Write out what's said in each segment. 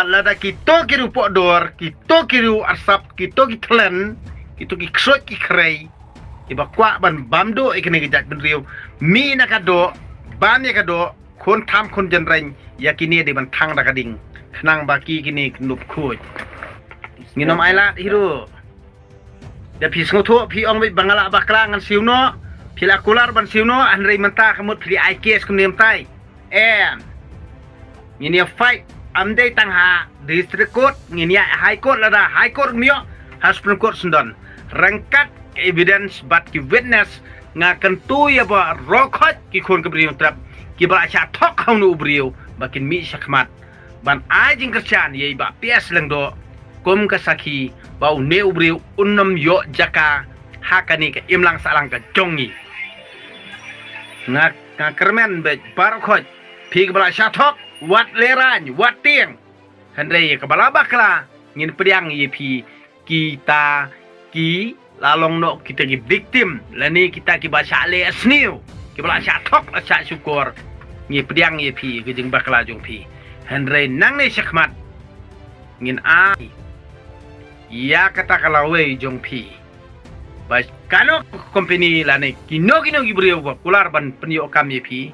balada kita kiru podor, kita kiru asap, kita ki telen, kita ki ksot ki krei. Iba kwa ban bamdo ikene gejat benriu. Mi nakado, bam yakado, kon tam kon jenreng yakini de ban thang dakading. Kenang baki kini nup kuj. Nginom ailat hiru. Da pi ngoto pi ong bangala bakla ngan siuno, pi lakular ban siuno anrei menta kamut pi IKS kunim tai. Ngini fight amdei tangha district court ngini high court lada high court mio has supreme court sundon. Rangkat evidence but ki witness ngakan tu ya ba rokot ki kon kebriu trap ki ba cha thok haunu ubriu bakin mi sakmat ban ajing kerjaan ye ba PS lengdo kum kasaki bau ne ubriu unnam yo jaka hakani ke imlang salang ka jongi ngak kermen be barokot pi ba cha thok wat leran wat tieng handrei ke bala bakla ngin pediang ye pi kita ki lalong no kita ki victim lani kita ki baca le asniu ki bala cha thok la cha syukur ngi pediang ye pi ke jing bakla jong pi handrei nang ne syakmat ngin ai ya kata kalawe jong pi bas kano company lani kino gi brio kular ban penyo kam ye pi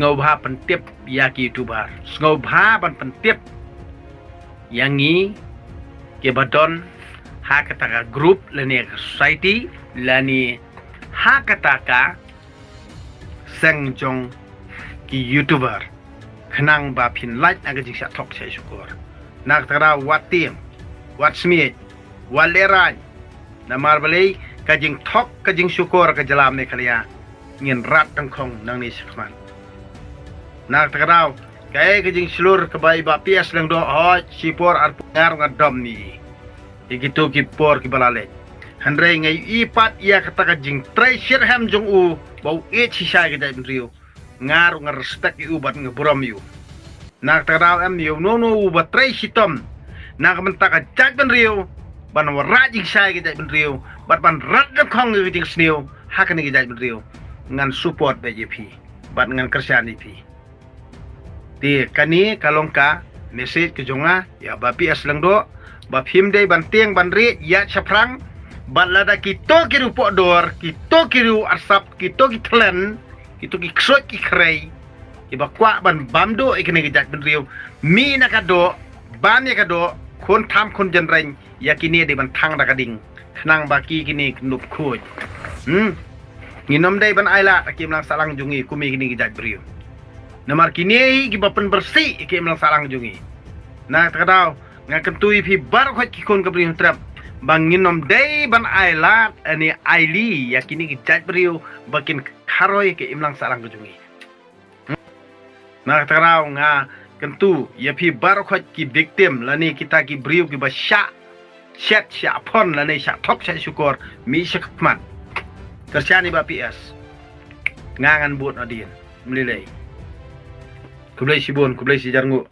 ngau bha pentip ya ki youtuber ngau bha ban pentip yangi ke badon ha kataka group lani society lani ha kataka sengjong ki youtuber khnang ba phin like aga jing sa thok sai syukur nak tara watim wat smith waleran namar balai kajing thok kajing syukur ka jalam ne khalia ngin rat tangkhong nang ni sakman nak tara kai kajing slur ka bai ba PS lang do ho sipor arpungar ngadom ni ikitu kipor kibalale handrei ngai ipat ia kata kajing treasure ham jong u bau e chisai ke dai rio ngar respect u bat ngebrom yu nak taraw am yu no u bat treasure tom nak menta ka jak ben rio ban wara jing sai ke dai rio bat ban rat de khong ngi jing sneu hakane ke dai rio ngan support BJP bat ngan kerjaan ipi ti kani kalongka message ke jonga ya bapi aslang do ba phim dei ban tieng ban ri ya chaprang ban lada kita kiru podor kita kiru asap kita ki telen kita ki ksot ki krei iba kwa ban bamdo ikene gejat ben riu mi nakado bam yakado kon tam kon jenreng yakini de ban thang dakading kenang baki kini nup kuj nginom dei ban aila akim lang salang jungi kumi kini gejat beriu namar kini ki bapen bersih ikim lang salang jungi nak takadau ngakan tui pi bar khot ki kon kabri trap banginom dei ban ailat ani aili yakini ki jaj beriu bakin kharoi ke imlang salang kujungi nak tarau nga kentu ya pi bar khot ki victim lani kita ki beriu ki basya chat sya pon lani sya thok sya syukur mi syakmat kerjani ba PS ngangan buat adin melilai kublai sibon kublai si jarngu